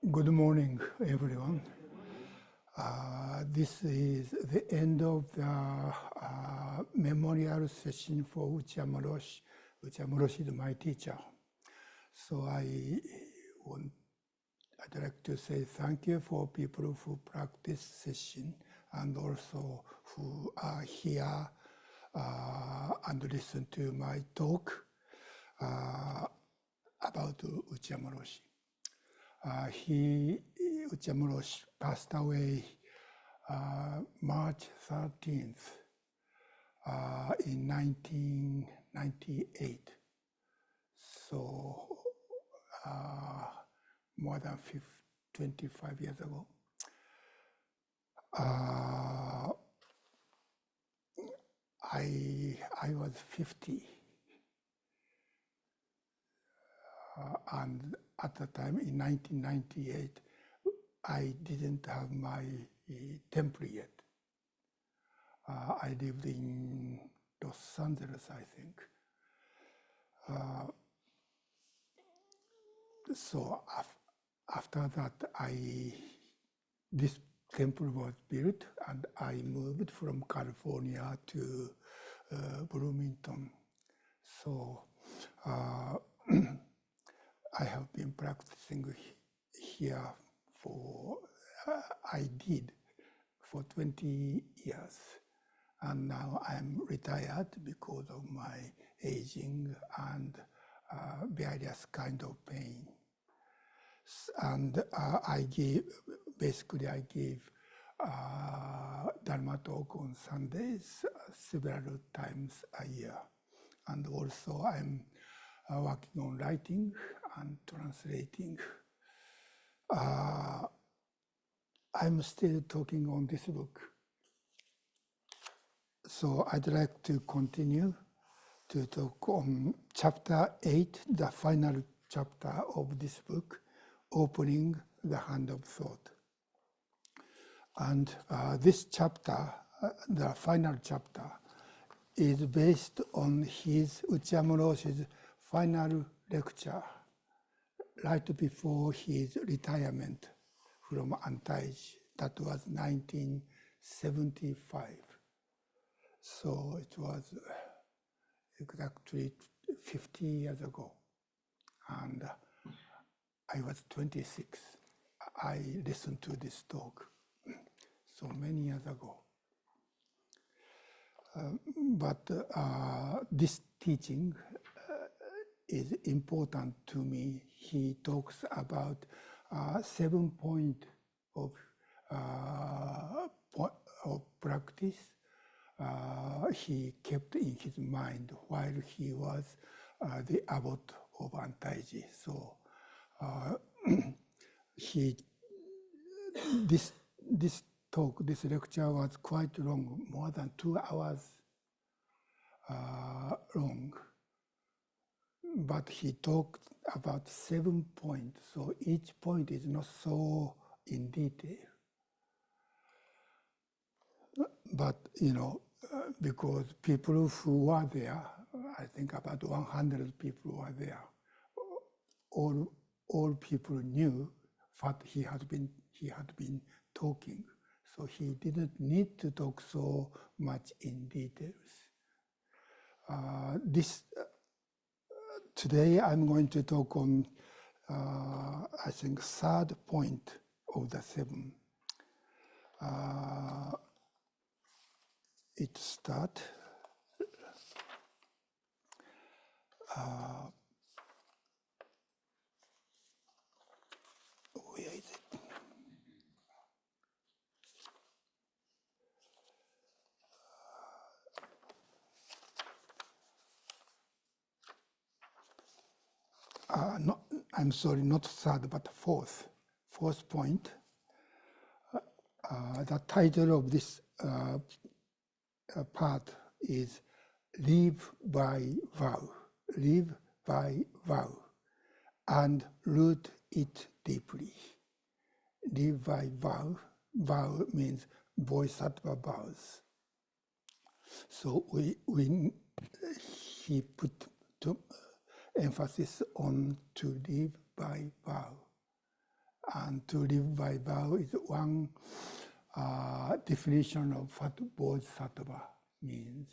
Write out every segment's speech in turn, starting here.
Good morning, everyone. This is the end of the memorial session for Uchiyama Roshi. Uchiyama Roshi is my teacher. So I'd like to say thank you for people who practice session and also who are here and listen to my talk about Uchiyama Roshi. Uchiyama Roshi passed away March 13th in 1998. So more than 25 years ago. I was 50. And at the time, in 1998, I didn't have my temple yet. I lived in Los Angeles, I think. So after that, this temple was built, and I moved from California to Bloomington. So I have been practicing here I did for 20 years. And now I'm retired because of my aging and various kind of pain. And I gave Dharma talk on Sundays several times a year. And also I'm working on writing and translating. I'm still talking on this book. So I'd like to continue to talk on chapter 8, the final chapter of this book, Opening the Hand of Thought. And this chapter, the final chapter, is based on Uchiyama Roshi's final lecture right before his retirement from Antaiji. That was 1975. So it was exactly 50 years ago. And I was 26. I listened to this talk so many years ago. But this teaching is important to me. He talks about 7 points of practice he kept in his mind while he was the abbot of Antaiji. So this lecture was quite long, more than 2 hours long. But he talked about 7 points, so each point is not so in detail. But, because people who were there, I think about 100 people were there, all people knew what he had been talking. So he didn't need to talk so much in details. Today I'm going to talk on, I think, 3rd point of the 7. It starts. Where is it? No, I'm sorry, not 3rd, but 4th. 4th point. The title of this part is Live by Vow. Live by vow and root it deeply. Live by vow. Vow means bodhisattva vows. So he put emphasis on to live by vow. And to live by vow is one definition of what Bodhisattva means.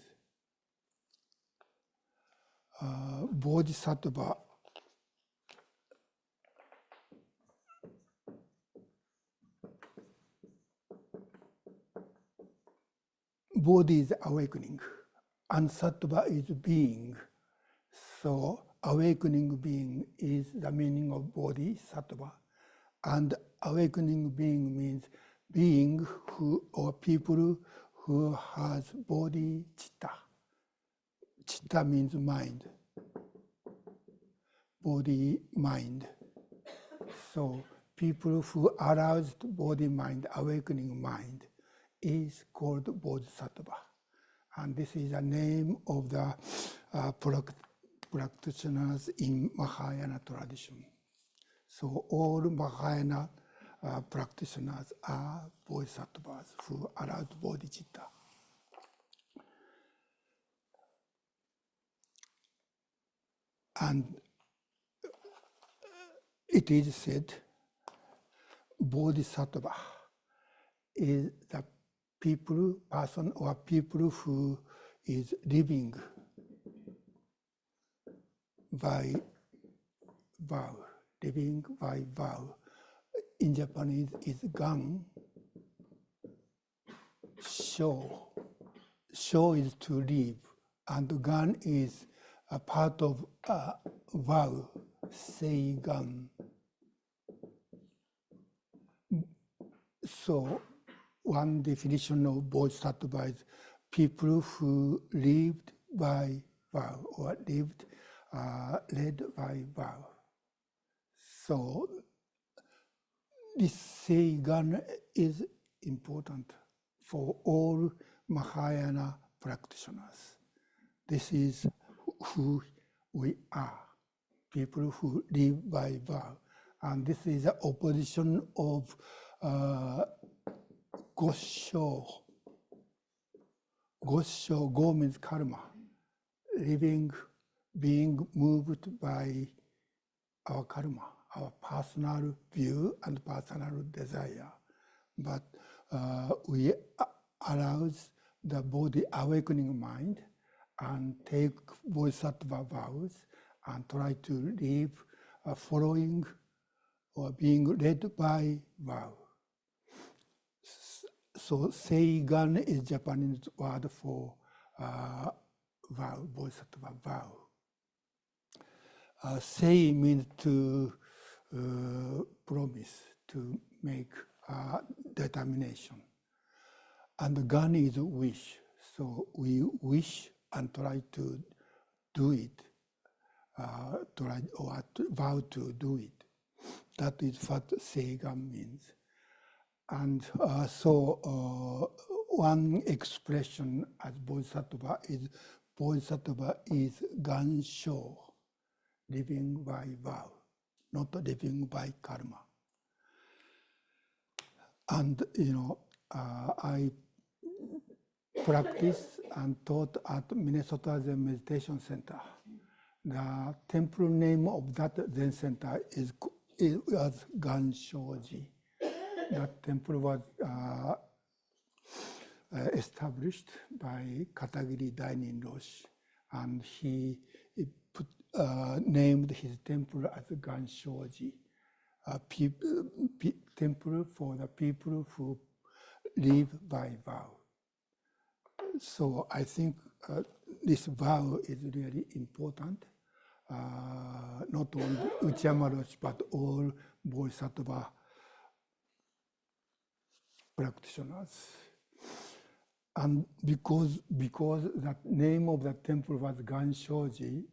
Bodhisattva Bodhi is awakening, and Sattva is being. So awakening being is the meaning of Bodhisattva. And awakening being means being who or people who has body chitta. Chitta means mind. Body, mind. So people who aroused body, mind, awakening mind is called Bodhisattva. And this is the name of the practitioners in Mahayana tradition. So all Mahayana practitioners are Bodhisattvas who aroused bodhicitta. And it is said Bodhisattva is the person or people who is living by vow. Living by vow. In Japanese is gan. Sho. Sho is to live, and gan is a part of vow. Seigan. So one definition of Bodhisattva is people who lived by vow or lived led by vow. So this Seigan is important for all Mahayana practitioners. This is who we are, people who live by vow. And this is the opposition of Kosho. Kosho, go means karma, living, being moved by our karma, our personal view and personal desire. But we arouse the body awakening mind and take Bodhisattva vows and try to live following or being led by vow. So Seigan is Japanese word for vow, Bodhisattva vow. Sei means to promise, to make determination. And gan is wish. So we wish and try to do it, vow to do it. That is what Seigan means. And one expression as Bodhisattva is gansho, living by vow, not living by karma. And I practice and taught at Minnesota Zen Meditation Center. The temple name of that Zen center was Ganshoji. That temple was established by Katagiri Dainin Roshi, and he named his temple as Ganshoji, temple for the people who live by vow. So I think this vow is really important, not only Uchiyama Roshi, but all Bodhisattva practitioners. And because the name of the temple was Ganshoji,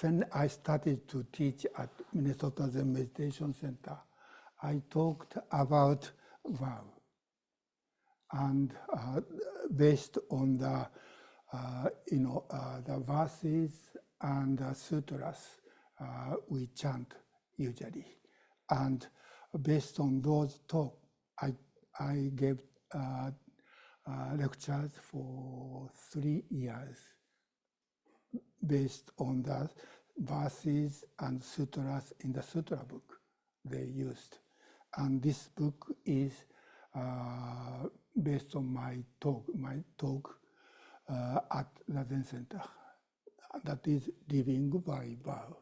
when I started to teach at Minnesota Zen Meditation Center, I talked about vow. And based on the the verses and the sutras we chant usually, and based on those talks, I gave lectures for 3 years based on the verses and sutras in the sutra book. they used. And this book is based on my talk at the Zen Center. That is living by vow.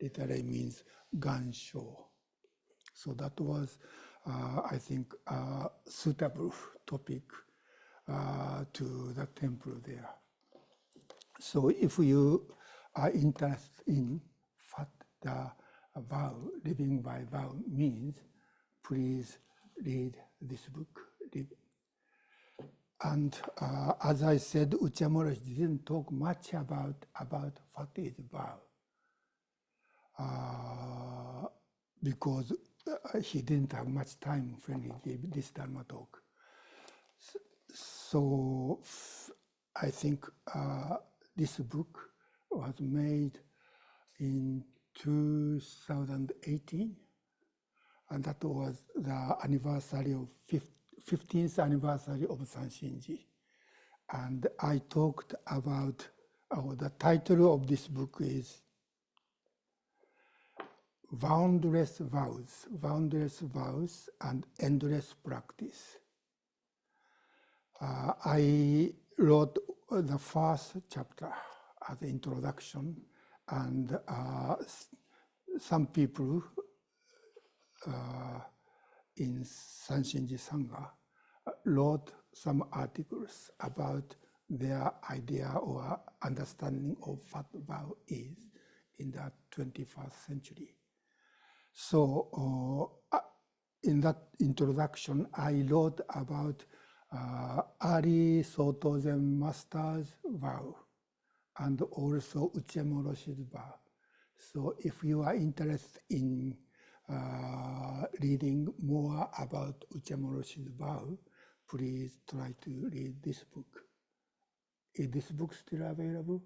Literally means gansho. So that was, I think, a suitable topic to the temple there. So if you are interested in what the vow, living by vow means, please read this book. And as I said, Uchiyama Roshi didn't talk much about what is vow, because he didn't have much time when he gave this Dharma talk. So I think this book was made in 2018, and that was the anniversary of 15th anniversary of Sanshinji. And I talked about, the title of this book is Boundless Vows, Boundless Vows and Endless Practice. I wrote the first chapter as an introduction, and some people in Sanshinji Sangha wrote some articles about their idea or understanding of what vow is in the 21st century. So in that introduction, I wrote about early Soto Zen masters' vow and also Uchiyama Roshi's vow. So if you are interested in reading more about Uchiyama Roshi's vow, please try to read this book. Is this book still available?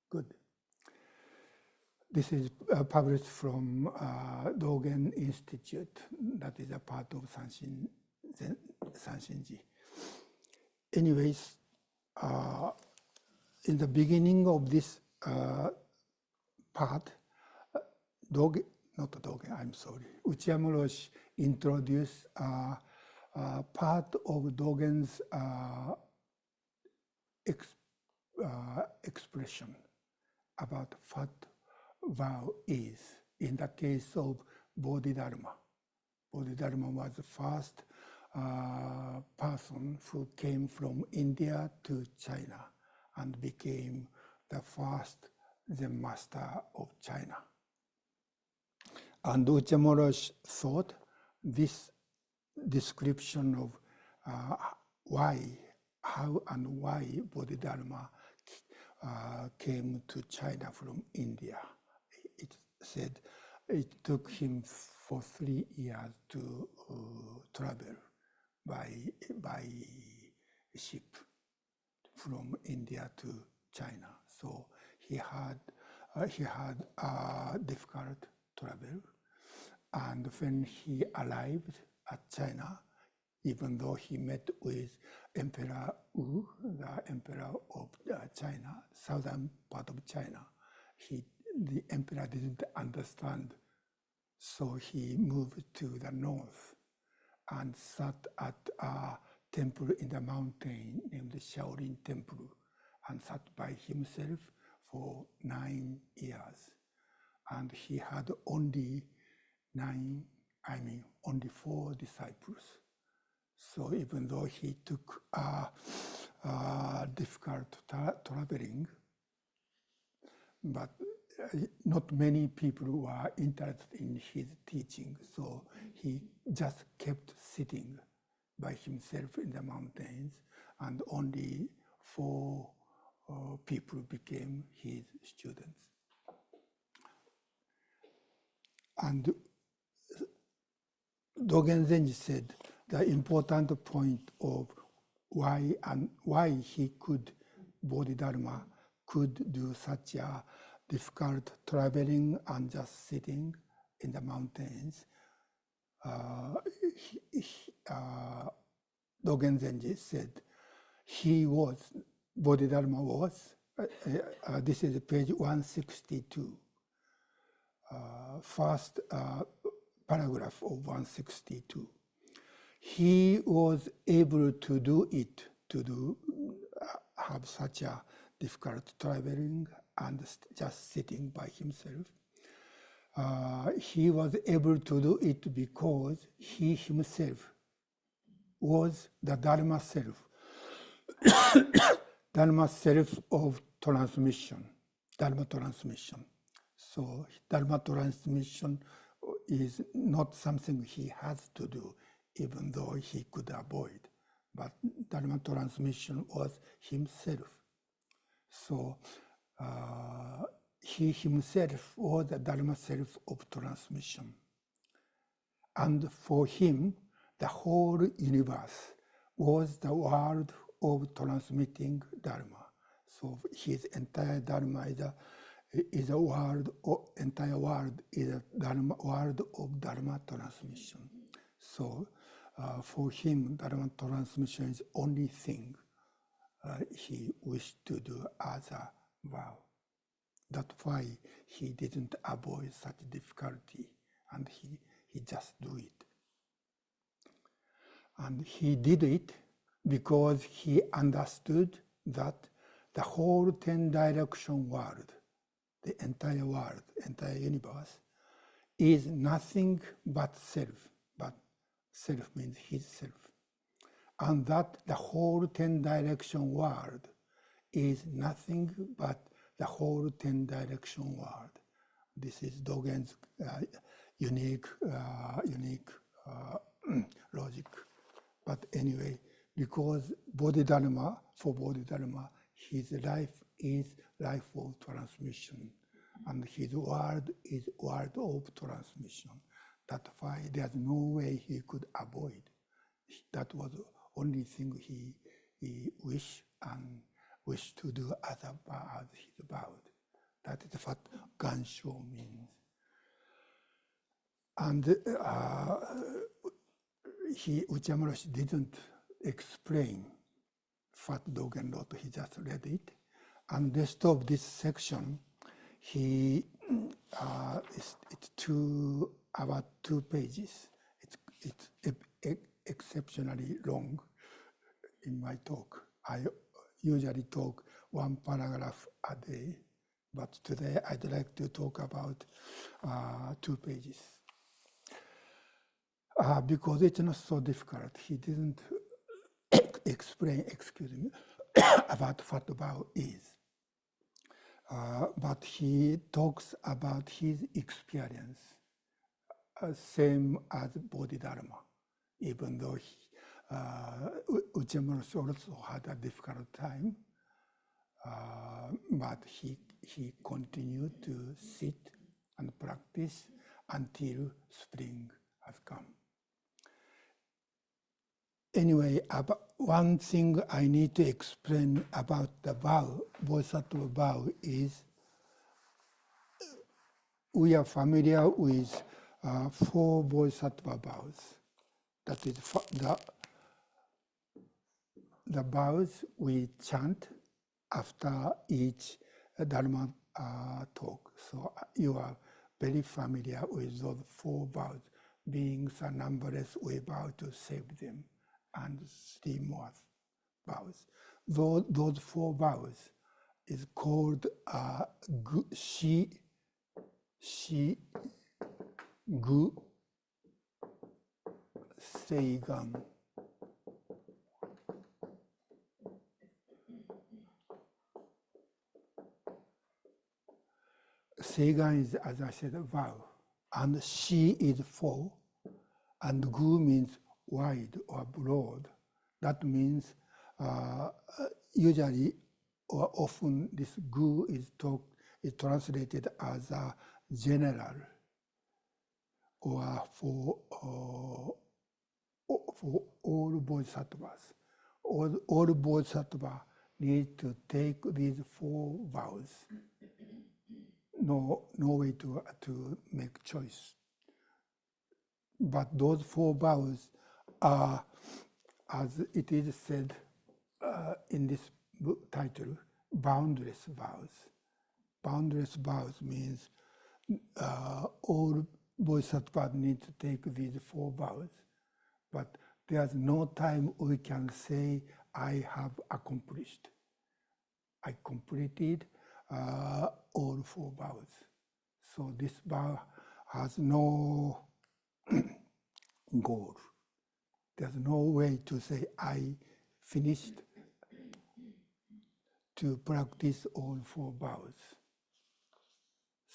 Good. This is published from Dogen Institute, that is a part of Sanshinji. Anyways, in the beginning of this part, Uchiyama Roshi introduced part of Dogen's expression about what vow is in the case of Bodhidharma. Bodhidharma was the first person who came from India to China and became the first Zen master of China. And Uchiyama Roshi thought this description of how and why Bodhidharma came to China from India. It said it took him for 3 years to travel by ship from India to China. So he had difficult travel, and when he arrived at China, even though he met with Emperor Wu, the emperor of China, southern part of China, the emperor didn't understand, so he moved to the north and sat at a temple in the mountain named the Shaolin Temple and sat by himself for 9 years. And he had only 4 disciples. So even though he took difficult traveling, but not many people were interested in his teaching. So he just kept sitting by himself in the mountains, and only 4 people became his students. And Dogen Zenji said the important point of why Bodhidharma could do such a difficult traveling and just sitting in the mountains. Dogen Zenji said Bodhidharma was, this is page 162, first paragraph of 162. He was able to do it, have such a difficult traveling and just sitting by himself. He was able to do it because he himself was the Dharma self, Dharma self of transmission, Dharma transmission. So Dharma transmission is not something he has to do, even though he could avoid. But Dharma transmission was himself. So he himself was the Dharma self of transmission. And for him, the whole universe was the world of transmitting Dharma. So his entire Dharma is a world, entire world is a Dharma, world of Dharma transmission. So for him, Dharma transmission is the only thing he wished to do as a vow. That's why he didn't avoid such difficulty, and he just do it. And he did it because he understood that the whole 10-direction world, the entire world, entire universe, is nothing but self. But self means his self. And that the whole 10-direction world is nothing but the whole 10-direction world. This is Dogen's unique logic. But anyway, because Bodhidharma, for Bodhidharma, his life is life of transmission, and his world is world of transmission. That's why there's no way he could avoid. That was the only thing he wished to do as his vow. That is what Gansho means. And Uchiyama Roshi didn't explain what Dogen wrote, he just read it. And the rest of this section, it's about 2 pages. It's exceptionally long in my talk. I usually talk 1 paragraph a day, but today I'd like to talk about 2 pages. Because it's not so difficult. He didn't explain, about what vow is. But he talks about his experience, same as Bodhidharma, even though Uchiyama Roshi also had a difficult time, but he continued to sit and practice until spring has come. Anyway, one thing I need to explain about the vow, Bodhisattva vow, is we are familiar with 4 Bodhisattva vows. That is the vows we chant after each Dharma talk. So you are very familiar with those 4 vows. Beings are numberless, we vow to save them. And 3 more vows. Those 4 vows is called Shi, Gu, Seigan. Seigan is, as I said, a vow. And Shi is 4. And Gu means wide or broad. That means usually or often this Gu is translated as a general, or for all bodhisattvas. All bodhisattvas need to take these 4 vows. No way to make choice. But those 4 vows are, as it is said in this book title, boundless vows. Boundless vows means all Bodhisattva need to take these 4 vows, but there's no time we can say, I have accomplished. I completed all 4 vows. So this vow has no goal. There's no way to say, I finished to practice all 4 vows.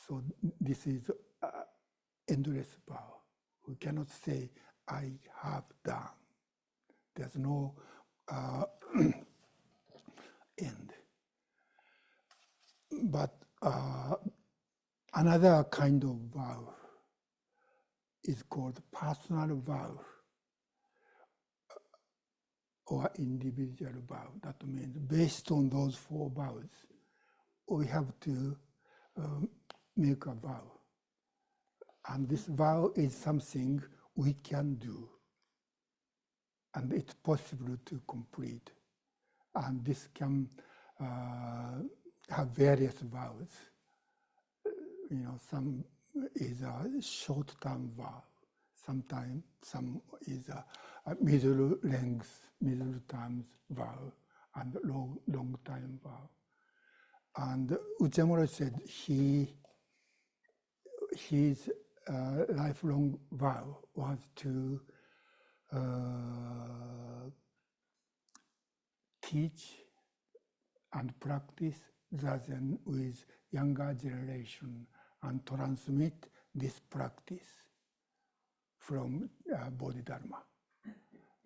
So this is endless vow. We cannot say, I have done. There's no end. But another kind of vow is called personal vow or individual vow. That means based on those 4 vows, we have to make a vow. And this vow is something we can do. And it's possible to complete. And this can have various vows. Some is a short-term vow. Sometimes some is a middle term vow, and long-time vow. And Uchiyama Roshi said his lifelong vow was to teach and practice Zazen with younger generation and transmit this practice from Bodhidharma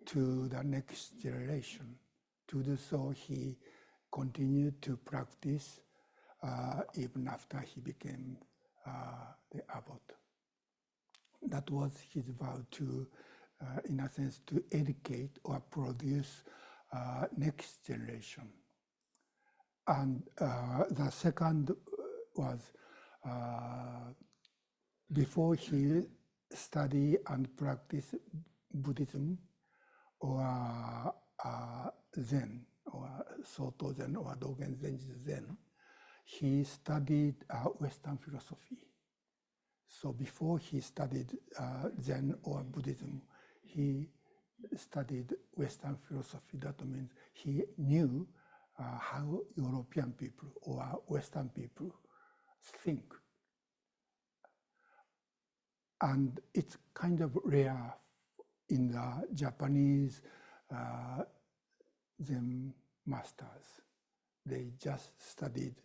to the next generation. To do so, he continued to practice even after he became the abbot. That was his vow to, in a sense, to educate or produce next generation. And the second was before he studied and practiced Buddhism or Zen, or Soto Zen, or Dogen Zen, he studied Western philosophy. So before he studied Zen or Buddhism, he studied Western philosophy. That means he knew how European people or Western people think. And it's kind of rare in the Japanese Zen masters. They just studied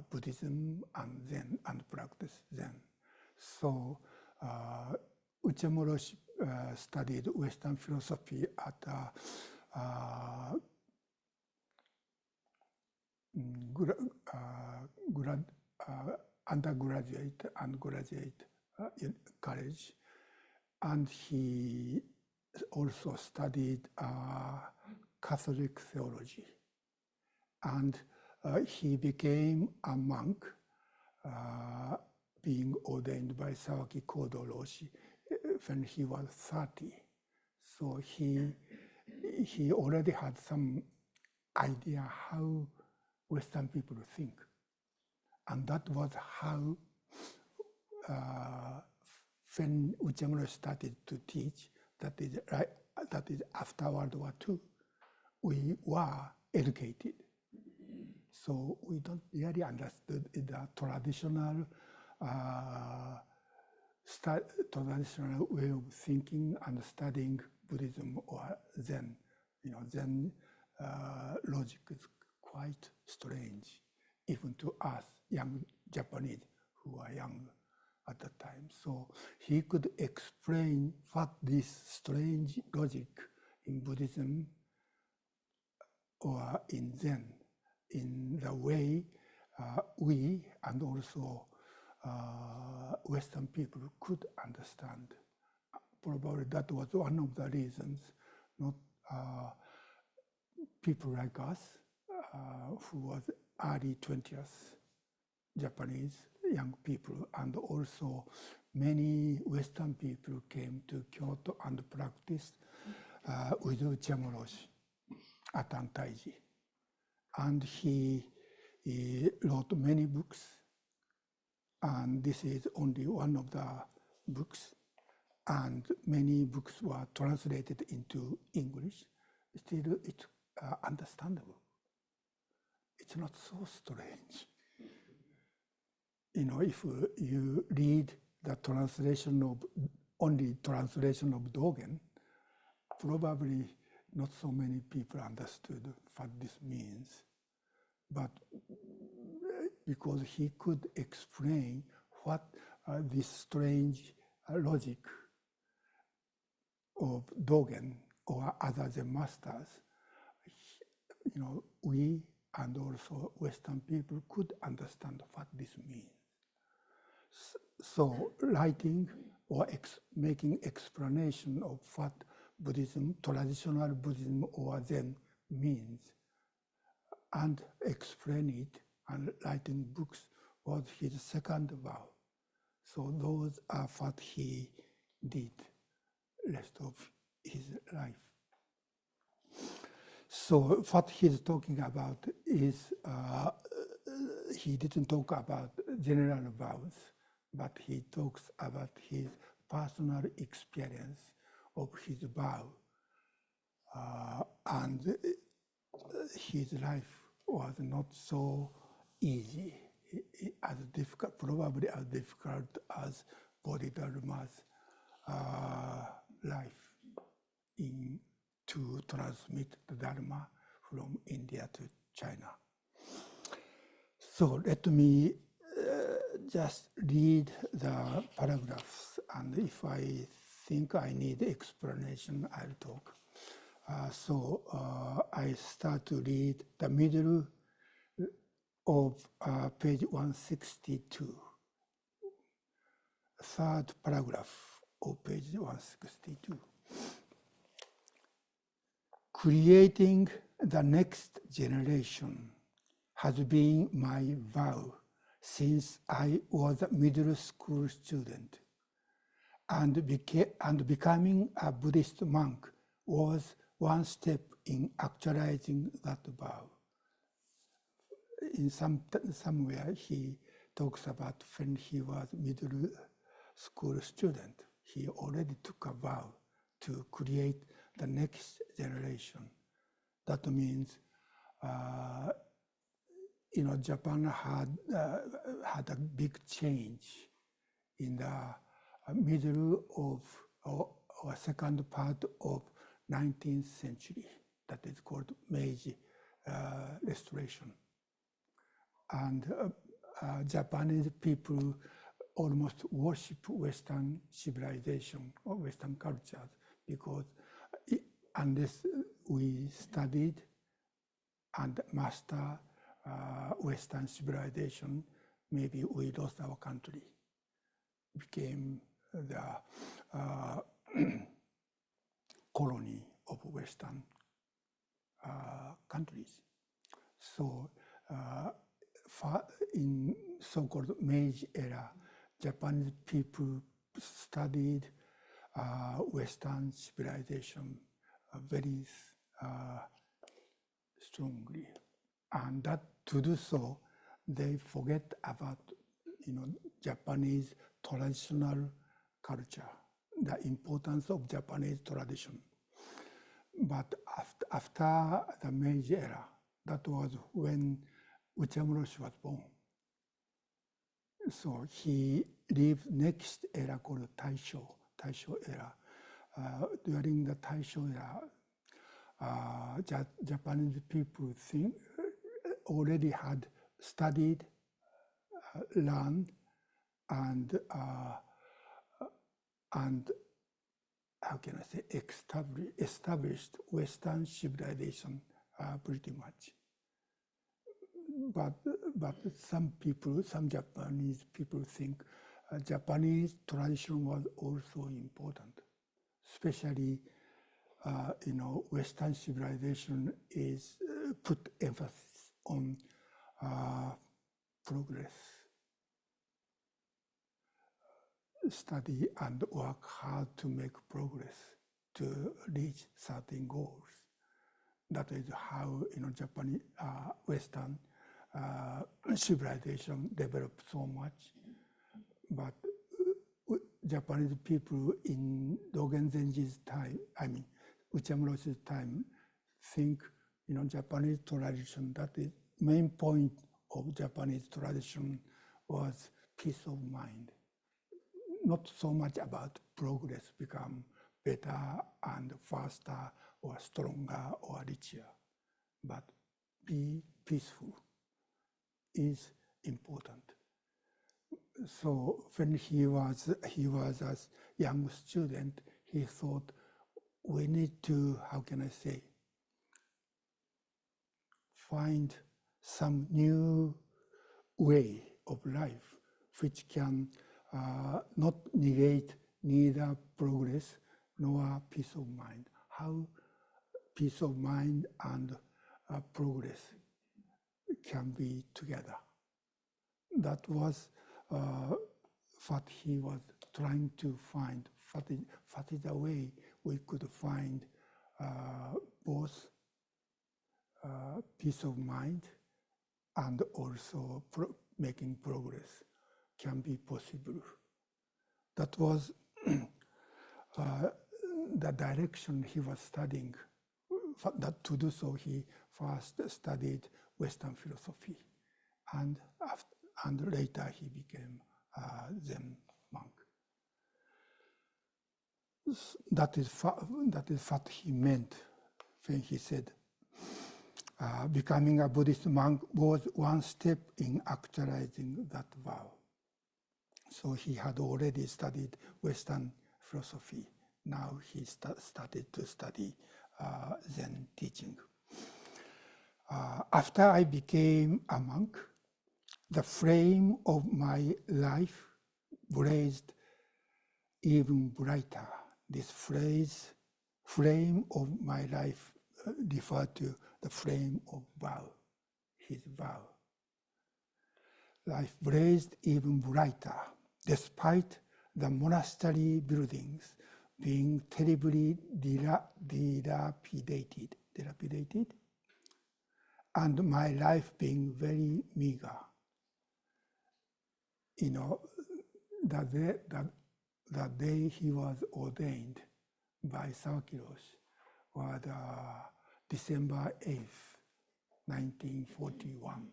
Buddhism and Zen and practiced Zen. So Uchiyama Roshi studied Western philosophy at undergraduate and graduate in college, and he also studied Catholic theology, and he became a monk, being ordained by Shohaku Roshi when he was 30. So he already had some idea how Western people think. And that was how, when Uchiyama Roshi started to teach, that is after World War II, we were educated. So we don't really understood the traditional way of thinking and studying Buddhism or Zen. Zen logic is quite strange, even to us, young Japanese who are young at the time. So he could explain what this strange logic in Buddhism or in Zen, in the way we and also Western people could understand. Probably that was one of the reasons not people like us, who was early 20th Japanese young people, and also many Western people came to Kyoto and practiced with Uchiyama Roshi at Antaiji. And he wrote many books And this is only one of the books, and many books were translated into English. Still, it's understandable. It's not so strange. You know, if you read the translation of, only translation of Dogen, probably not so many people understood what this means. But because he could explain what this strange logic of Dogen or other Zen masters, you know, we and also Western people could understand what this means. So writing or making explanation of what Buddhism, traditional Buddhism or Zen means, and explain it and writing books was his second vow. So those are what he did rest of his life. So what he's talking about is, he didn't talk about general vows, but he talks about his personal experience of his vow. And his life was not so easy, as difficult, probably as difficult as Bodhidharma's life to transmit the Dharma from India to China. So let me just read the paragraphs, and if I think I need explanation, I'll talk. So I start to read the middle of page 162, third paragraph of page 162. Creating the next generation has been my vow since I was a middle school student, and becoming a Buddhist monk was one step in actualizing that vow. In somewhere he talks about when he was middle school student, he already took a vow to create the next generation. That means, you know, Japan had a big change in the middle of or second part of 19th century. That is called Meiji Restoration. And Japanese people almost worship Western civilization or Western cultures, because unless we studied and master Western civilization, maybe we lost our country, became the colony of Western countries. So in so-called Meiji era, Japanese people studied Western civilization very strongly, and that to do so, they forget about, you know, Japanese traditional culture, the importance of Japanese tradition. But after the Meiji era, that was when Uchiyama Roshi was born. So he lived next era called Taisho era. During the Taisho era, Japanese people already had studied, learned, and how can I say, established Western civilization pretty much. But some Japanese people think Japanese tradition was also important, especially you know, Western civilization is put emphasis on progress, study and work hard to make progress to reach certain goals. That is how, you know, Japanese Western civilization developed so much. Japanese people in Dogen Zenji's time, I mean, Uchiyama Roshi's time, think, Japanese tradition, that the main point of Japanese tradition was peace of mind. Not so much about progress, become better and faster or stronger or richer, but be peaceful is important. So when he was a young student, he thought we need to, how can I say, find some new way of life which can not negate neither progress nor peace of mind. How peace of mind and progress can be together. That was what he was trying to find. What is the way we could find both peace of mind and also making progress can be possible. That was the direction he was studying. That to do so, he first studied Western philosophy, and later he became a Zen monk. That is what he meant when he said, becoming a Buddhist monk was one step in actualizing that vow. So he had already studied Western philosophy. Now he started to study Zen teaching. After I became a monk, the flame of my life blazed even brighter. This phrase, flame of my life, referred to the flame of vow, his vow. Life blazed even brighter, despite the monastery buildings being terribly dilapidated, and my life being very meager. The day he was ordained by Sakiroshi was December 8th, 1941.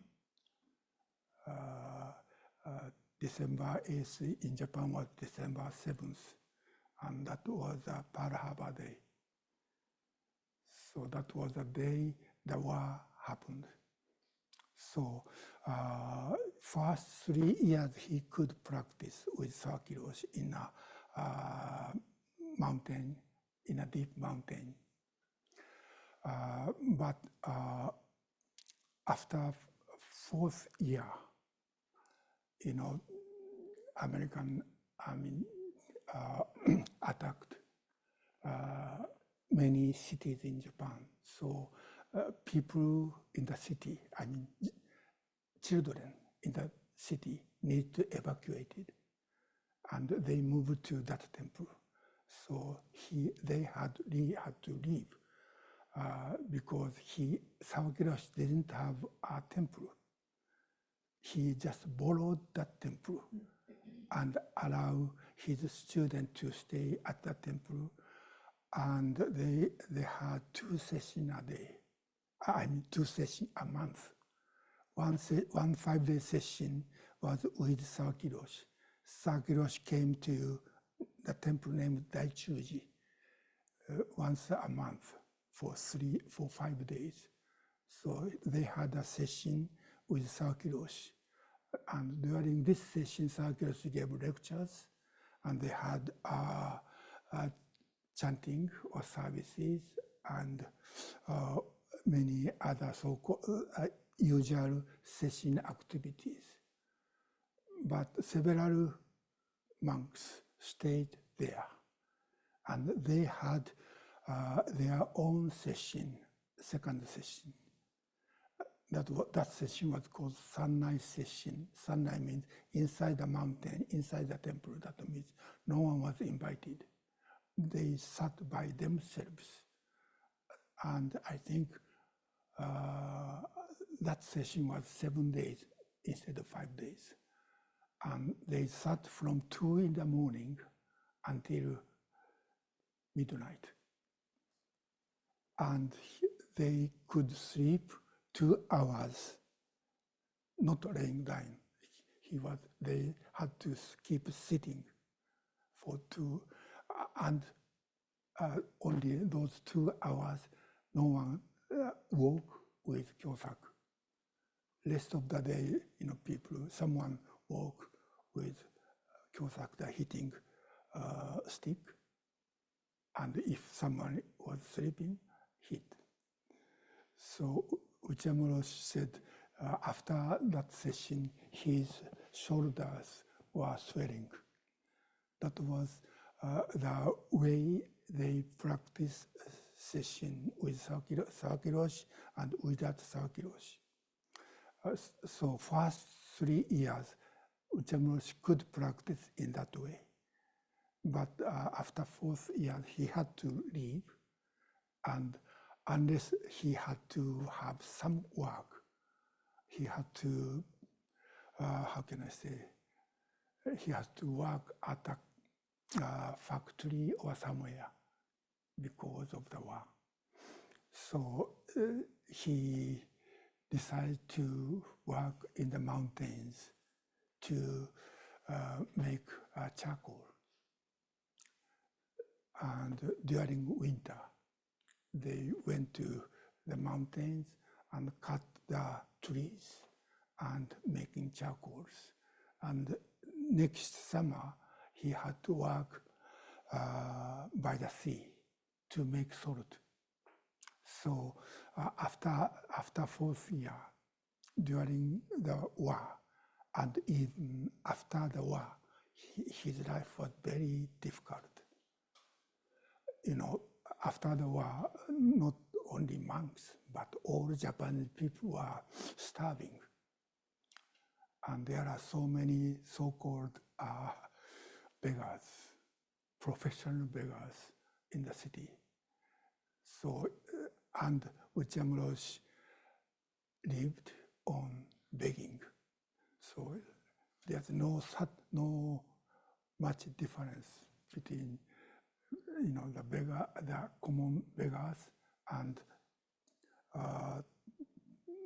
December 8th in Japan was December 7th, and that was a Pearl Harbor Day. So that was the day the war happened. So first 3 years he could practice with Sakiroshi in a mountain, in a deep mountain. But after 4th year, American army attacked many cities in Japan. So people in the city, children in the city need to evacuate it, and they moved to that temple. So they had to leave because Sakiroshi didn't have a temple. He just borrowed that temple and allowed his students to stay at the temple, and they had 2 sessions a day. 2 sessions a month. One 5-day session was with Sakiroshi. Sakiroshi came to the temple named Daichuji once a month for 5 days. So they had a session with Sakiroshi. And during this session, Sakiroshi gave lectures, and they had chanting or services and many other so-called usual session activities. But several monks stayed there, and they had their own session, second session. That session was called Sannai session. Sannai means inside the mountain, inside the temple. That means no one was invited. They sat by themselves. And I think that session was 7 days instead of 5 days. And they sat from 2 in the morning until midnight. And they could sleep 2 hours, not laying down. They had to keep sitting for 2, and only those 2 hours, no one woke with kyosaku. Rest of the day, someone woke with kyosaku, the hitting stick, and if someone was sleeping, hit. So Uchiyama Roshi said after that session, his shoulders were swelling. That was the way they practice session with Sanshinji Roshi and without Sanshinji Roshi. So first 3 years, Uchiyama Roshi could practice in that way. But after 4th year, he had to leave, and unless he had to have some work, he had to, how can I say, he has to work at a factory or somewhere because of the war. So he decided to work in the mountains to make charcoal. And during winter, they went to the mountains and cut the trees and making charcoals. And next summer, he had to work by the sea to make salt. So after 4th year, during the war, and even after the war, his life was very difficult. After the war, not only monks, but all Japanese people were starving. And there are so many so-called beggars, professional beggars in the city. So, and Uchiyama Roshi lived on begging. So there's no much difference between the common beggars and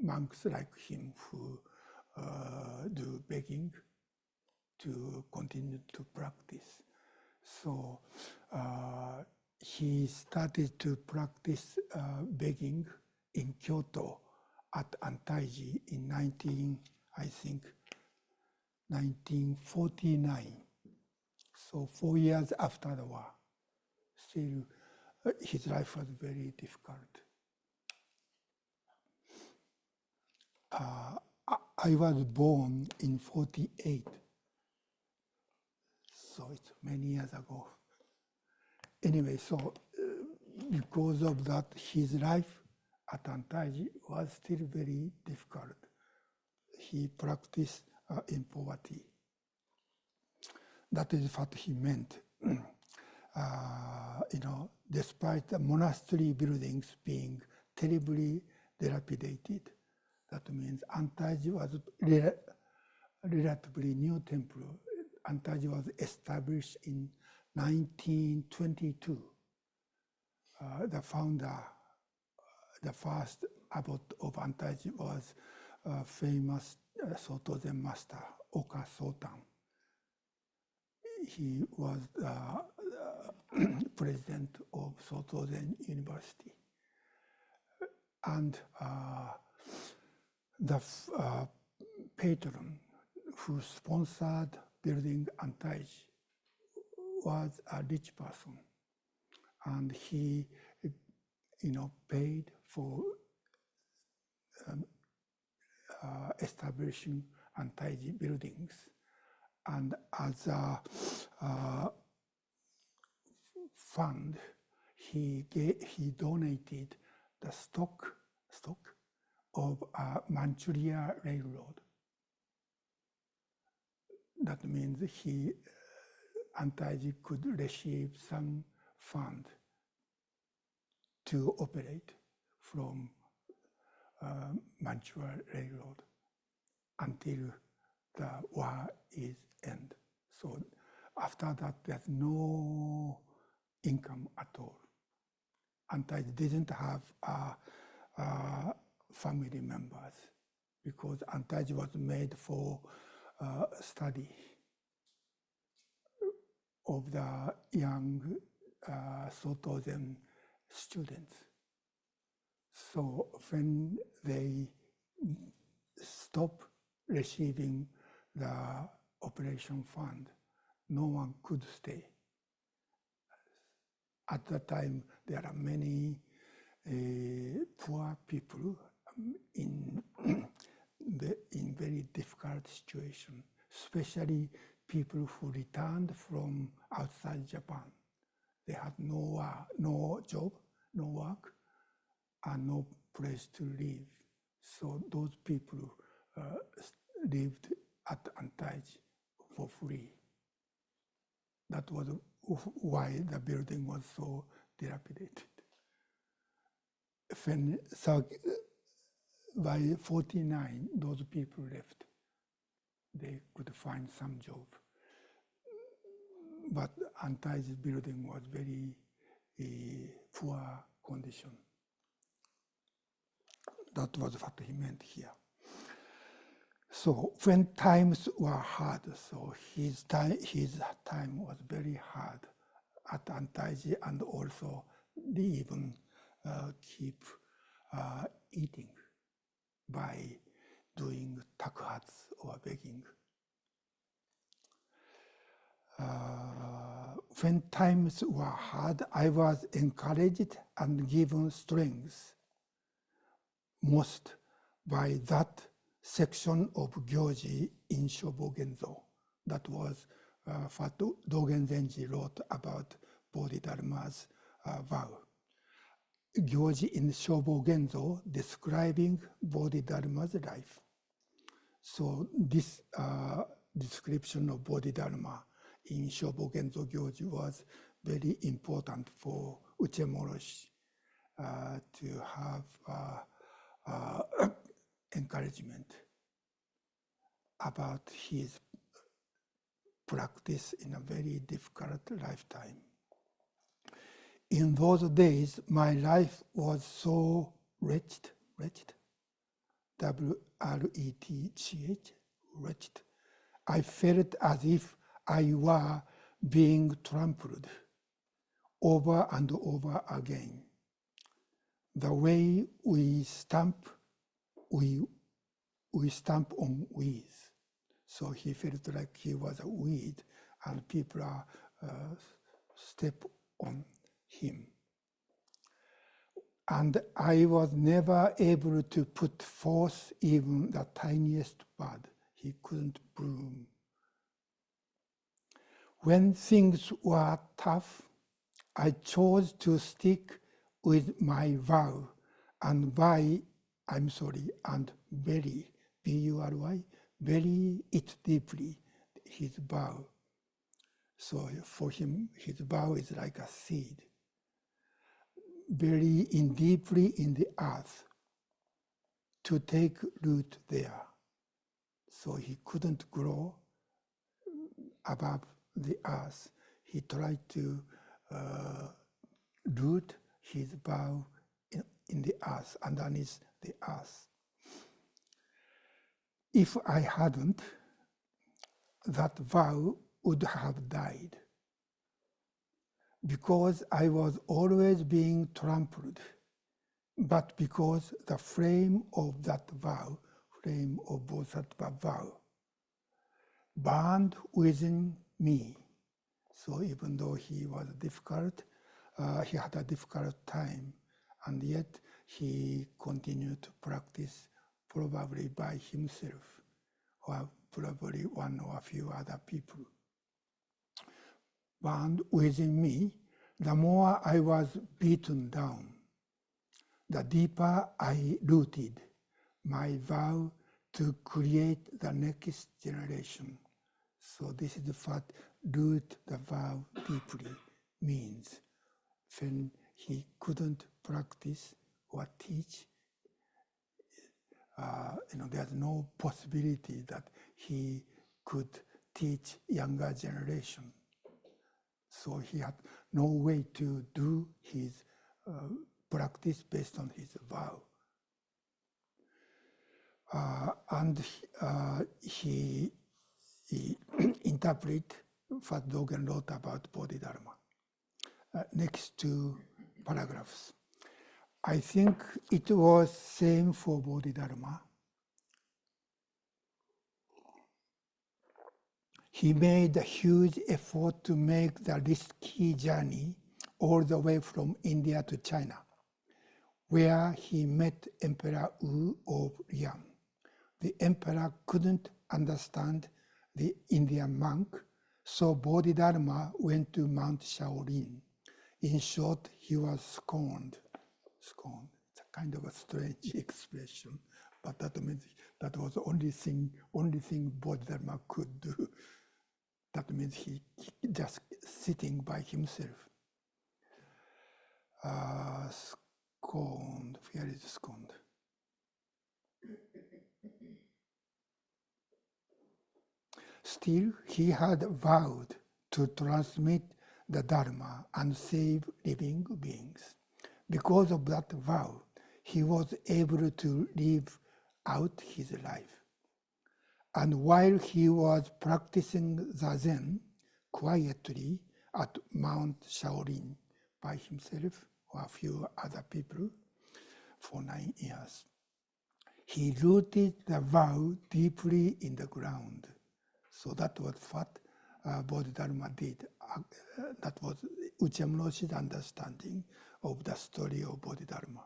monks like him who do begging to continue to practice. So he started to practice begging in Kyoto at Antaiji in 1949. So 4 years after the war. Still, his life was very difficult. I was born in 48, so it's many years ago. Anyway, so because of that, his life at Antaiji was still very difficult. He practiced in poverty. That is what he meant. Despite the monastery buildings being terribly dilapidated, that means Antaiji was relatively new temple. Antaiji was established in 1922. The founder, the first abbot of Antaiji was famous Soto Zen master, Oka Sotan. He was president of Soto Zen University. And the patron who sponsored building Antaiji was a rich person. And he, paid for establishing Antaiji buildings. And as a fund, he donated the stock of a Manchuria railroad. That means Antaiji could receive some fund to operate from Manchuria railroad until the war is end. So after that, there's no income at all. And I didn't have family members because Antaiji was made for study of the young Soto-Zen students. So when they stop receiving the operation fund, no one could stay. At that time, there are many poor people in very difficult situation, especially people who returned from outside Japan. They had no job, no work, and no place to live. So those people lived at Antaiji for free. That was why the building was so dilapidated. So by 49, those people left. They could find some job. But Antaiji's building was very poor condition. That was what he meant here. So when times were hard, so his time was very hard at Antaiji, and also they even keep eating by doing takuhatsu or begging. When times were hard, I was encouraged and given strength most by that section of Gyoji in Shobogenzo. That was what Dogen Zenji wrote about Bodhidharma's vow. Gyoji in Shobogenzo describing Bodhidharma's life. So this description of Bodhidharma in Shobogenzo Gyoji was very important for Uchiyama Roshi to have encouragement about his practice in a very difficult lifetime. In those days, my life was so wretched, W-R-E-T-C-H, wretched. I felt as if I were being trampled over and over again. The way we stamp on weeds. So he felt like he was a weed and people are step on him. And I was never able to put forth even the tiniest bud. He couldn't bloom. When things were tough, I chose to stick with my vow and bury, and bury, B-U-R-Y, bury it deeply, his vow. So for him, his vow is like a seed. Bury in deeply in the earth to take root there. So he couldn't grow above the earth. He tried to root his vow in the earth, underneath the earth. If I hadn't, that vow would have died, because I was always being trampled, but because the flame of that vow, flame of Bodhisattva vow, burned within me. So even though he was difficult, he had a difficult time, and yet he continued to practice, probably by himself, or probably one or a few other people. Burned within me, the more I was beaten down, the deeper I rooted my vow to create the next generation. So this is what root the vow deeply means. When he couldn't practice or teach, there's no possibility that he could teach younger generation. So he had no way to do his practice based on his vow. And he interpreted what Dogen wrote about Bodhidharma. Next two paragraphs. I think it was same for Bodhidharma. He made a huge effort to make the risky journey all the way from India to China, where he met Emperor Wu of Liang. The emperor couldn't understand the Indian monk, so Bodhidharma went to Mount Shaolin. In short, he was scorned. Scorned. It's a kind of a strange expression, but that means that was the only thing Bodhidharma could do. That means he just sitting by himself. Scorned. Where is scorned? Still, he had vowed to transmit the Dharma and save living beings. Because of that vow, he was able to live out his life. And while he was practicing Zazen quietly at Mount Shaolin by himself or a few other people for 9 years, he rooted the vow deeply in the ground. So that was what Bodhidharma did. That was Uchiyama Roshi's understanding of the story of Bodhidharma.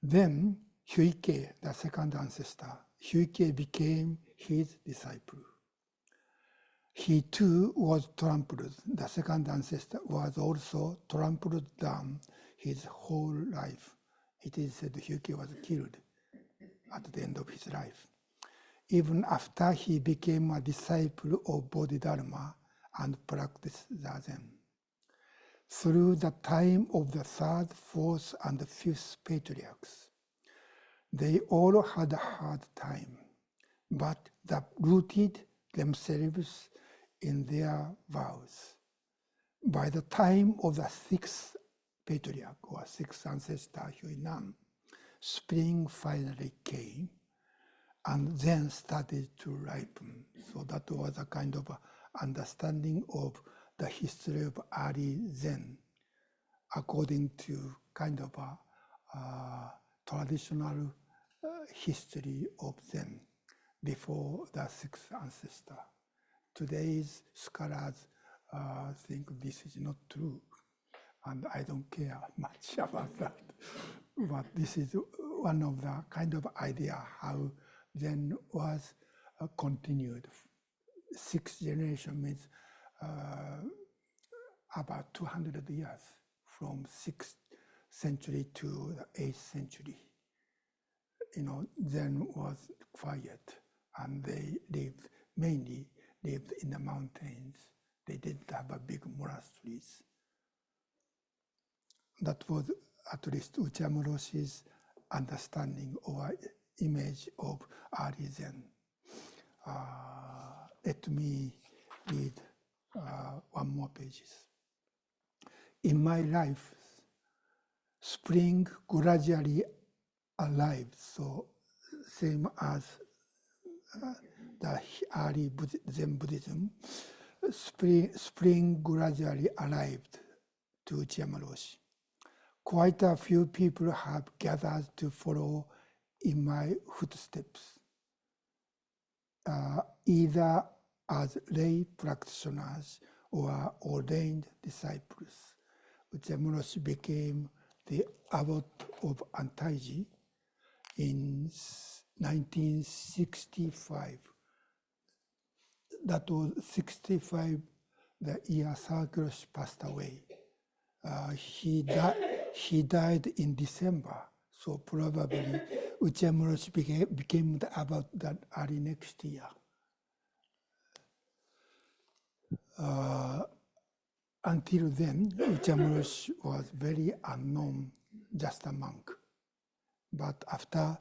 Then Hyuike, the second ancestor, Hyuike became his disciple. He too was trampled. The second ancestor was also trampled down his whole life. It is said Hyuike was killed at the end of his life. Even after he became a disciple of Bodhidharma and practiced Zazen. Through the time of the third, fourth, and fifth patriarchs, they all had a hard time, but they rooted themselves in their vows. By the time of the sixth patriarch, or sixth ancestor, Huinan, spring finally came, and then started to ripen. So that was a kind of understanding of the history of early Zen, according to kind of a traditional history of Zen before the sixth ancestor. Today's scholars think this is not true, and I don't care much about that. But this is one of the kind of idea how Zen was continued. Sixth generation means about 200 years, from 6th century to the 8th century. Zen was quiet, and they mainly lived in the mountains. They didn't have a big monasteries. That was at least Uchiyama Roshi's understanding or image of early Zen. Let me read one more pages. In my life, spring gradually arrived, so same as the early Zen Buddhism, spring gradually arrived to Uchiyama Roshi. Quite a few people have gathered to follow in my footsteps, either as lay practitioners or ordained disciples. Uchiyama Roshi became the abbot of Antaiji in 1965. That was 65, the year Shohaku Okumura passed away. He died in December, so probably Uchiyama Roshi became the abbot that early next year. Until then, Uchiyama Roshi was very unknown, just a monk. But after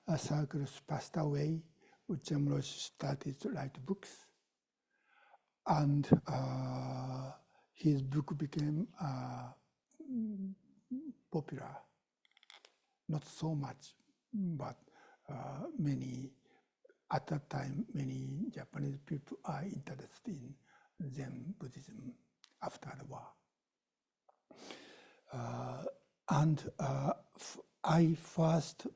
Shohaku Okumura passed away, Uchiyama Roshi started to write books. And his book became popular. Not so much, but many, at that time, many Japanese people are interested in Zen Buddhism after the war. I first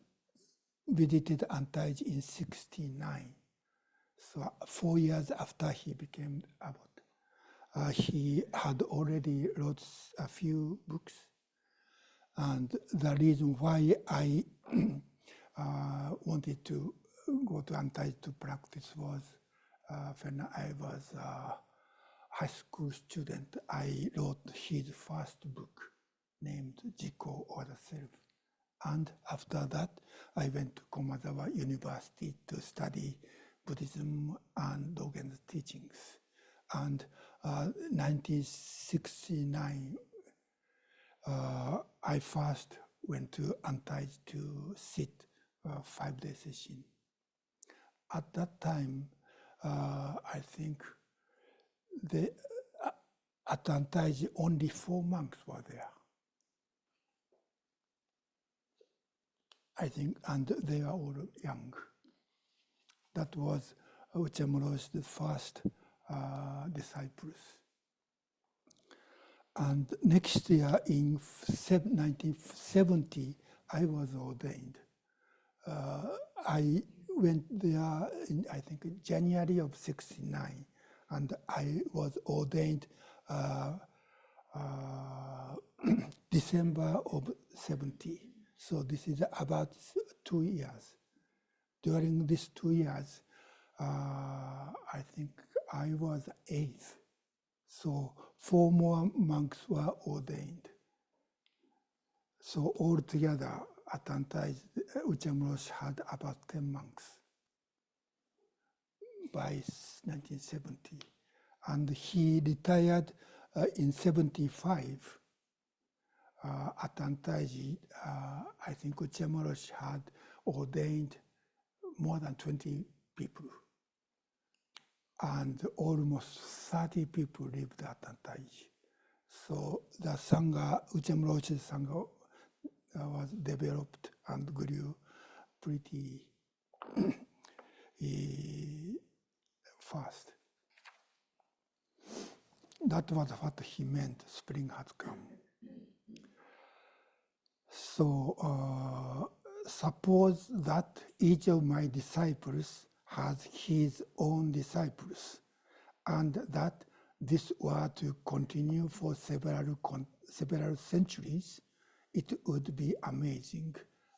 visited Antaiji in '69. So 4 years after he became abbot. He had already wrote a few books. And the reason why I wanted to go to Antaiji to practice was when I was a high school student, I wrote his first book named Jiko, or the Self. And after that, I went to Komazawa University to study Buddhism and Dogen's teachings. And 1969, I first went to Antaiji to sit 5-day session. At that time, I think at Antaiji only 4 monks were there. I think, and they are all young. That was Uchiyama Roshi's first disciples. And next year, in 1970, I was ordained. I went there in, I think, January of '69, and I was ordained December of '70. So this is about 2 years. During these 2 years, I think I was 8th. So 4 more monks were ordained. So altogether at Antaiji, Uchiyama Roshi had about 10 monks by 1970. And he retired in '75. At Antaiji, I think Uchiyama Roshi had ordained more than 20 people. And almost 30 people lived at Antaiji. So the Sangha, Uchiyama Roshi's Sangha was developed and grew pretty fast. That was what he meant, spring has come. So suppose that each of my disciples has his own disciples, and that this were to continue for several centuries, it would be amazing,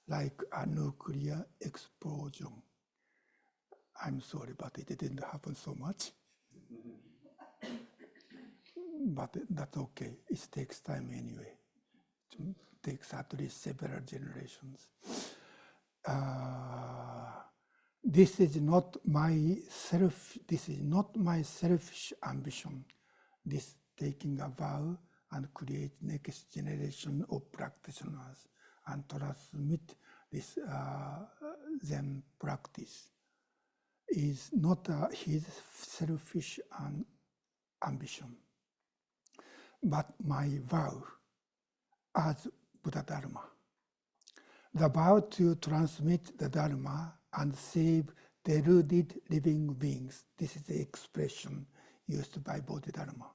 like a nuclear explosion. I'm sorry, but it didn't happen so much. But that's okay. It takes time anyway. It takes at least several generations. This is not my selfish ambition. This taking a vow and create next generation of practitioners and transmit this Zen practice is not his selfish ambition, but my vow as Bodhidharma. The vow to transmit the Dharma and save deluded living beings. This is the expression used by Bodhidharma.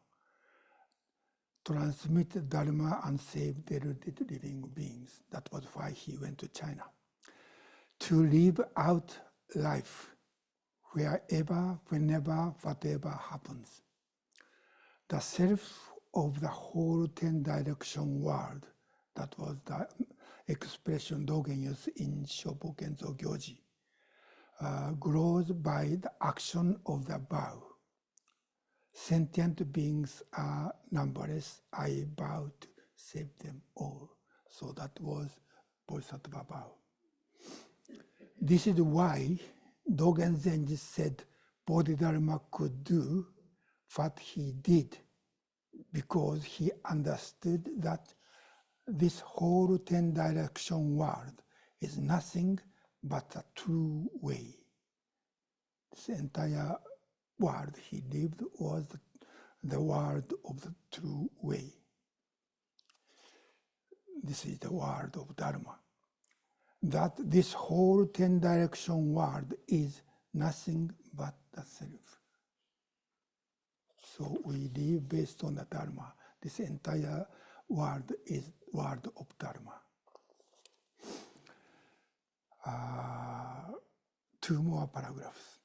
Transmit the Dharma and save deluded living beings. That was why he went to China. To live out life wherever, whenever, whatever happens. The self of the whole 10-direction world, that was the expression Dogen used in Shobogenzo Gyoji, grows by the action of the vow. Sentient beings are numberless. I vow to save them all. So that was Bodhisattva vow. This is why Dogen Zenji said Bodhidharma could do what he did, because he understood that this whole 10-direction world is nothing but a true way. This entire world he lived was the word of the true way. This is the word of Dharma. That this whole 10-direction world is nothing but the self. So we live based on the Dharma. This entire world is word of Dharma. Two more paragraphs.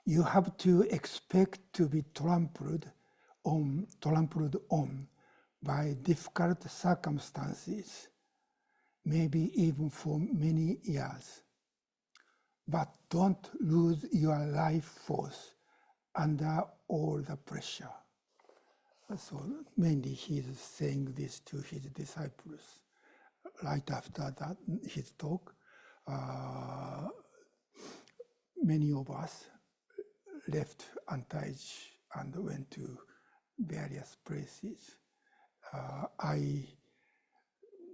You have to expect to be trampled on by difficult circumstances, maybe even for many years. But don't lose your life force under all the pressure. So mainly he's saying this to his disciples. Right after that, his talk, many of us left Antaiji and went to various places.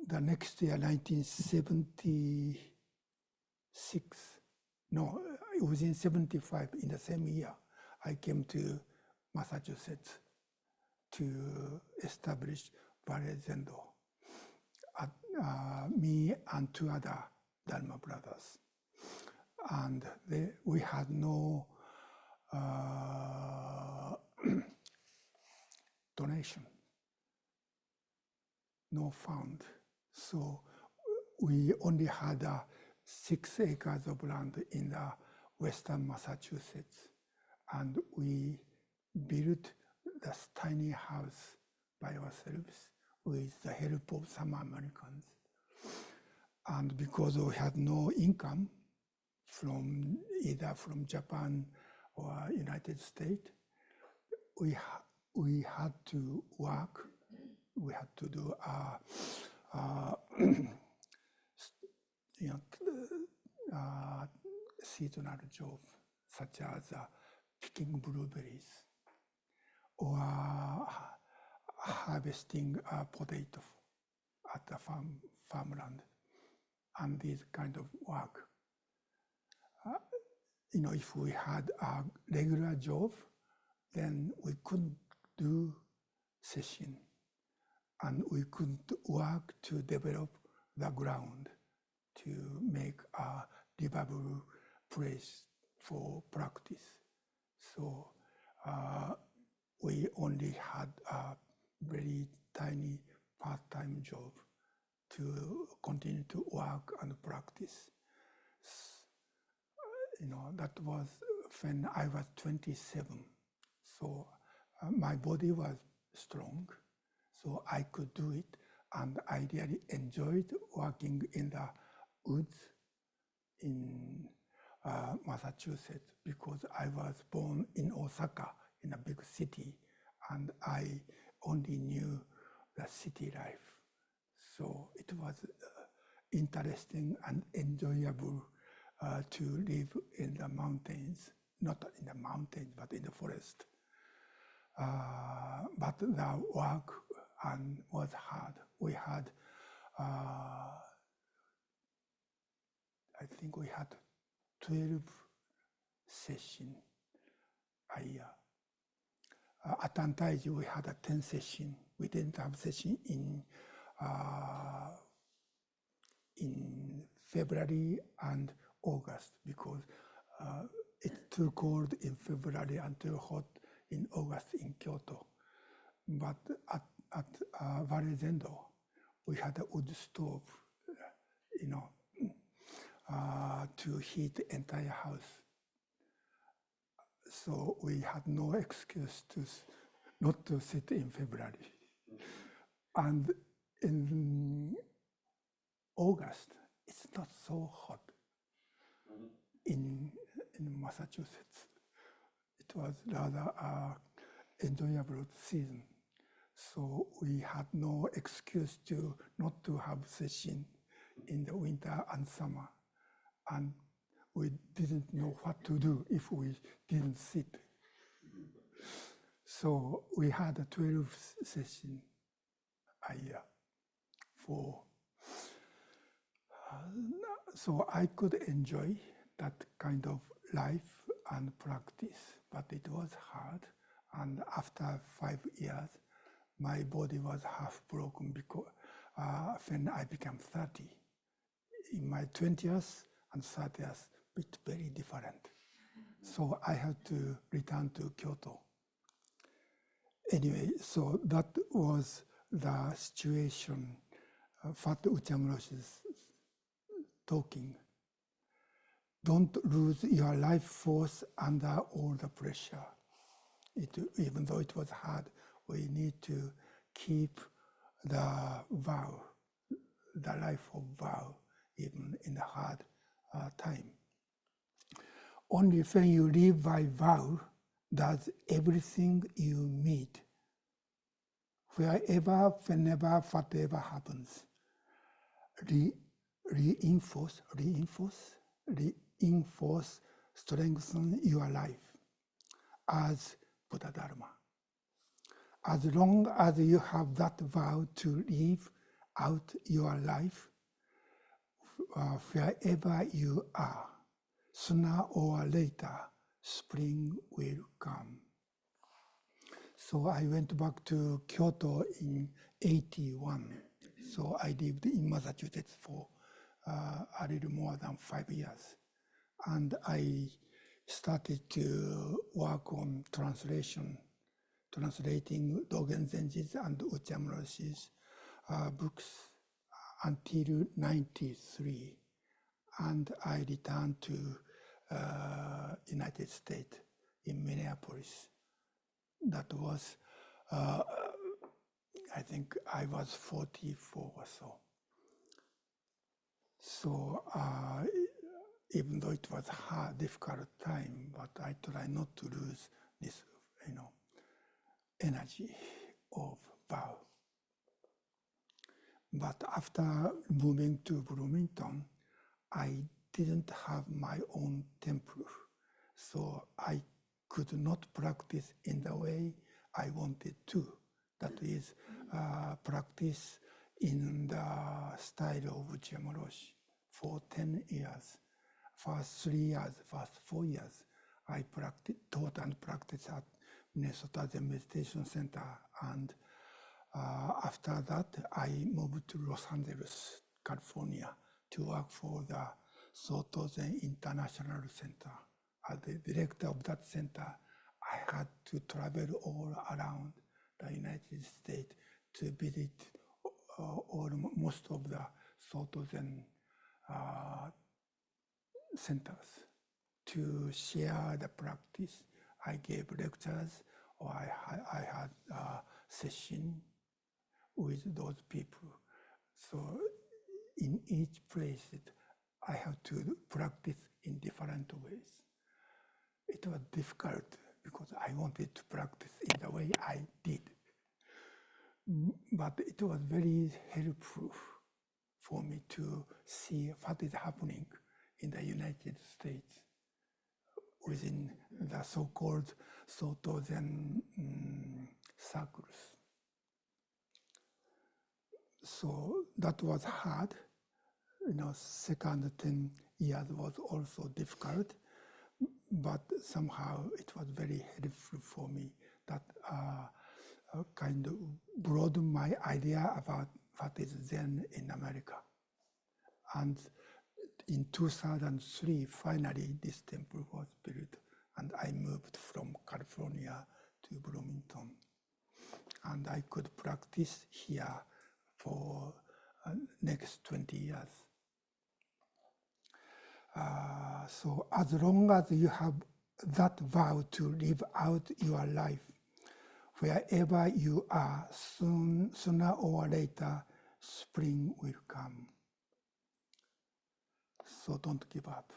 The next year, 1976, no, it was in 75, in the same year, I came to Massachusetts to establish Valley Zendo. Me and two other Dharma brothers. And we had no donation, no fund. So we only had 6 acres of land in the western Massachusetts. And we built this tiny house by ourselves with the help of some Americans. And because we had no income from either from Japan or United States, we had to work. We had to do seasonal job, such as picking blueberries or harvesting potato at the farmland, and this kind of work. If we had a regular job, then we couldn't do session, and we couldn't work to develop the ground to make a livable place for practice. So we only had a very tiny part-time job to continue to work and practice. That was when I was 27. So my body was strong, so I could do it. And I really enjoyed working in the woods in Massachusetts, because I was born in Osaka, in a big city, and I only knew the city life. So it was interesting and enjoyable to live in the mountains, not in the mountains, but in the forest. But the work was hard. We had, I think we had 12 sessions a year. At Antaiji, we had a 10 session. We didn't have session in February and August, because it's too cold in February and too hot in August in Kyoto. But at Valley Zendo, we had a wood stove, to heat the entire house. So we had no excuse not to sit in February. And in August, it's not so hot in Massachusetts. It was rather an enjoyable season. So we had no excuse not to have session in the winter and summer. And we didn't know what to do if we didn't sit. So we had a 12 session a year so I could enjoy that kind of life and practice, but it was hard, And after 5 years, my body was half broken because when I became 30. In my 20s and 30s, it's very different. So I had to return to Kyoto. Anyway, so that was the situation. Fat Uchiyama Roshi is talking. Don't lose your life force under all the pressure. Even though it was hard, we need to keep the vow, the life of vow, even in a hard time. Only when you live by vow does everything you meet, wherever, whenever, whatever happens, reinforce, strengthen your life as Bodhidharma. As long as you have that vow to live out your life, wherever you are, sooner or later, spring will come. So I went back to Kyoto in 81. So I lived in Massachusetts for a little more than 5 years. And I started to work on translating Dogen Zenji's and Uchiyama Roshi's books until 93. And I returned to United States in Minneapolis. That was, I think I was 44 or so. So even though it was a hard, difficult time, but I try not to lose this, energy of vow. But after moving to Bloomington, I didn't have my own temple, so I could not practice in the way I wanted to. That is, practice in the style of Uchiyama Roshi for 10 years. First 3 years, first 4 years, I taught and practiced at Minnesota Zen Meditation Center. And after that, I moved to Los Angeles, California, to work for the Soto Zen International Center. As the director of that center, I had to travel all around the United States to visit most of the Soto Zen centers to share the practice. I gave lectures, or I had a session with those people. So in each place, I have to practice in different ways. It was difficult because I wanted to practice in the way I did. But it was very helpful for me to see what is happening in the United States within the so-called Soto Zen circles. So that was hard. Second 10 years was also difficult, but somehow it was very helpful for me that kind of broadened my idea about what is Zen in America. And in 2003, finally, this temple was built, and I moved from California to Bloomington. And I could practice here for next 20 years. So as long as you have that vow to live out your life, wherever you are, sooner or later, spring will come. So don't give up.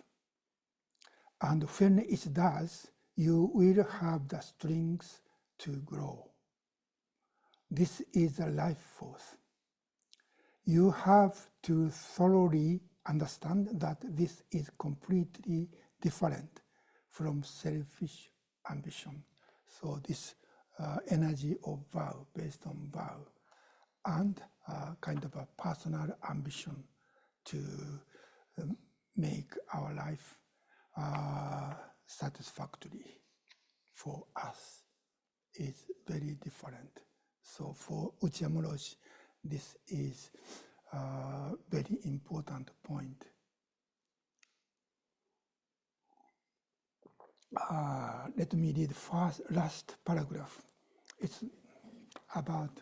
And when it does, you will have the strength to grow. This is a life force. You have to thoroughly understand that this is completely different from selfish ambition. So this energy of vow, based on vow, and kind of a personal ambition to make our life satisfactory for us is very different. So for Uchiyama Roshi, this is a very important point. Let me read last paragraph. It's about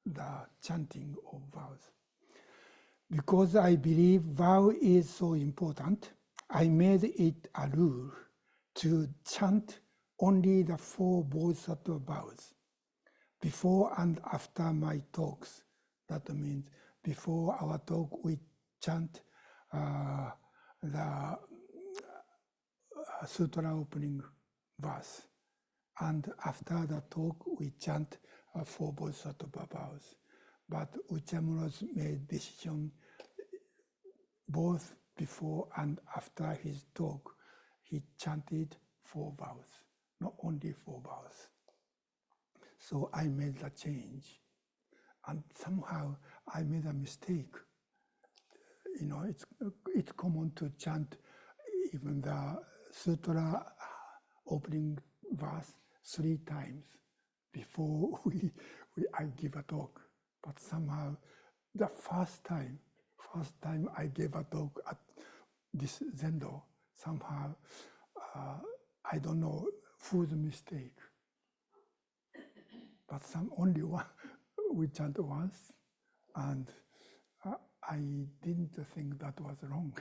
the chanting of vows. Because I believe vow is so important, I made it a rule to chant only the 4 Bodhisattva vows before and after my talks. That means before our talk we chant the sutra opening verse, and after the talk we chant 4 Bodhisattva vows. But Uchiyama Roshi made decision both before and after his talk. He chanted 4 vows, not only 4 vows. So I made the change, and somehow I made a mistake. You know, it's common to chant even the sutra opening verse 3 times before I give a talk. But somehow the first time I gave a talk at this Zendo, somehow I don't know whose mistake, but only one we chant once, and I didn't think that was wrong.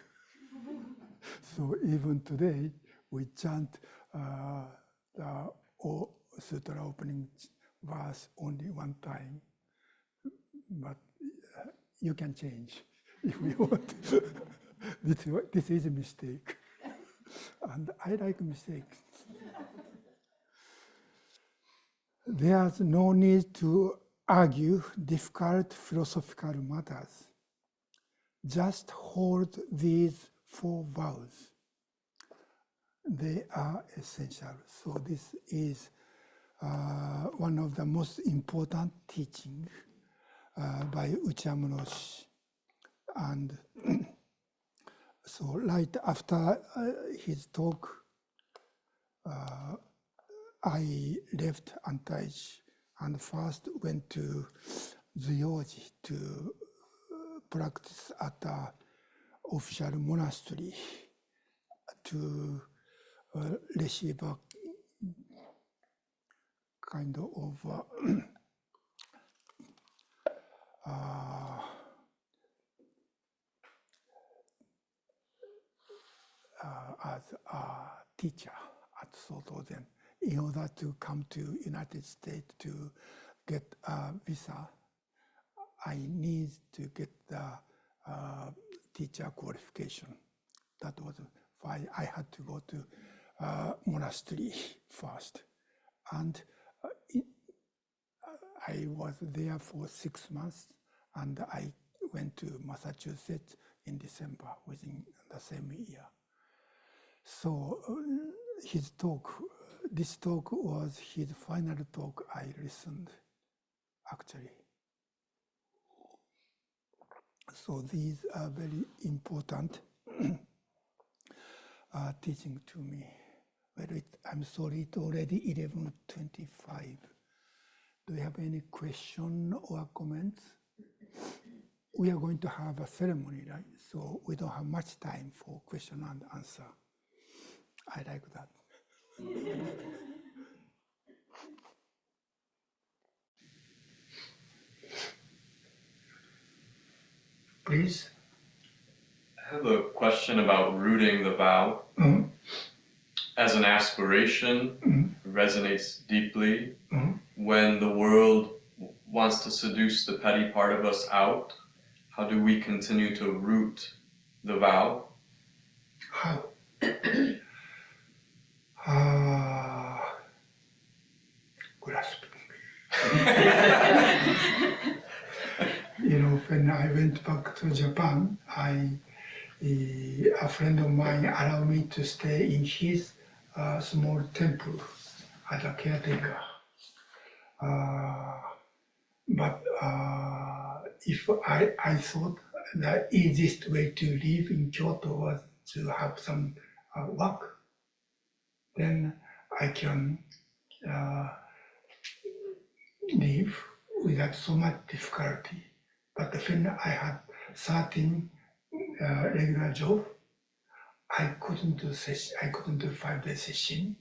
So even today we chant the sutra opening verse only 1 time, but you can change if you want. This is a mistake, and I like mistakes. There's no need to argue difficult philosophical matters. Just hold these 4 vows. They are essential. So this is one of the most important teachings by Uchiyama Roshi. And so right after his talk, I left Antaiji and first went to Zuyoji to practice at the official monastery to receive a kind of as a teacher at Soto Zen. In order to come to United States to get a visa, I need to get the teacher qualification. That was why I had to go to monastery first. And I was there for 6 months, and I went to Massachusetts in December within the same year. So this talk was his final talk I listened, actually. So these are very important teaching to me. Well, I'm sorry, it's already 11:25. Do you have any question or comments? We are going to have a ceremony, right? So we don't have much time for question and answer. I like that. Please. I have a question about rooting the vow. As an aspiration, resonates deeply. When the world wants to seduce the petty part of us out, how do we continue to root the vow? How? Grasping. You know, when I went back to Japan, a friend of mine allowed me to stay in his small temple as a caretaker. But if I thought the easiest way to live in Kyoto was to have some work, then I can live without so much difficulty. But when I had 13 regular job, I couldn't do 5-day session,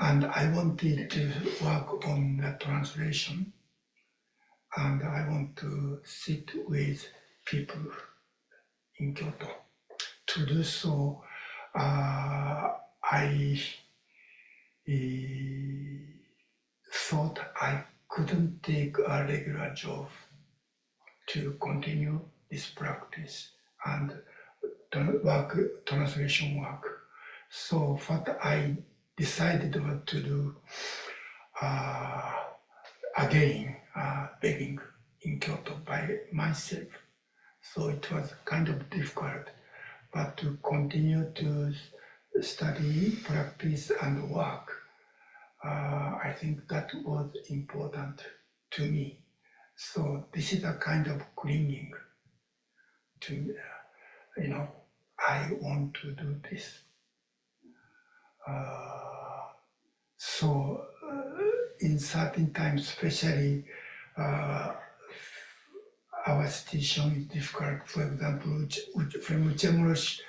and I wanted to work on the translation, and I want to sit with people in Kyoto. To do so, I thought I couldn't take a regular job to continue this practice and translation work. So what I decided to do again, begging in Kyoto by myself. So it was kind of difficult, but to continue to study, practice, and work, I think that was important to me. So this is a kind of clinging to, I want to do this. So in certain times, especially our situation is difficult. For example, when Uchiyama Roshi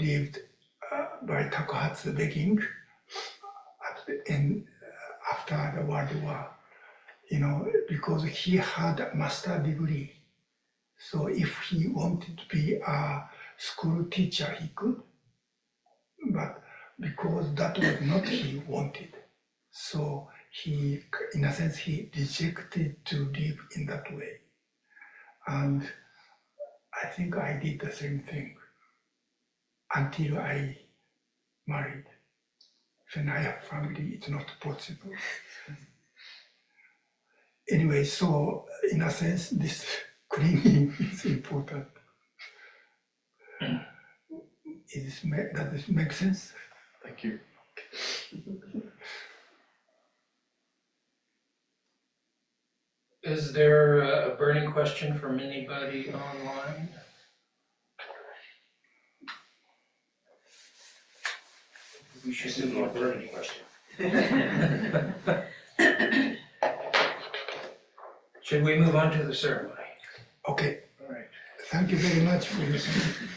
lived by Takuhatsu begging at the end, after the World War, because he had a master degree. So if he wanted to be a school teacher, he could. But because that was not what he wanted, so he, in a sense, he rejected to live in that way. And I think I did the same thing until I married. When I have family, it's not possible. Anyway, so in a sense, this clinging is important. Does this make sense? Thank you. Is there a burning question from anybody online? We should move on to any question. Should we move on to the ceremony? Okay. All right. Thank you very much for listening.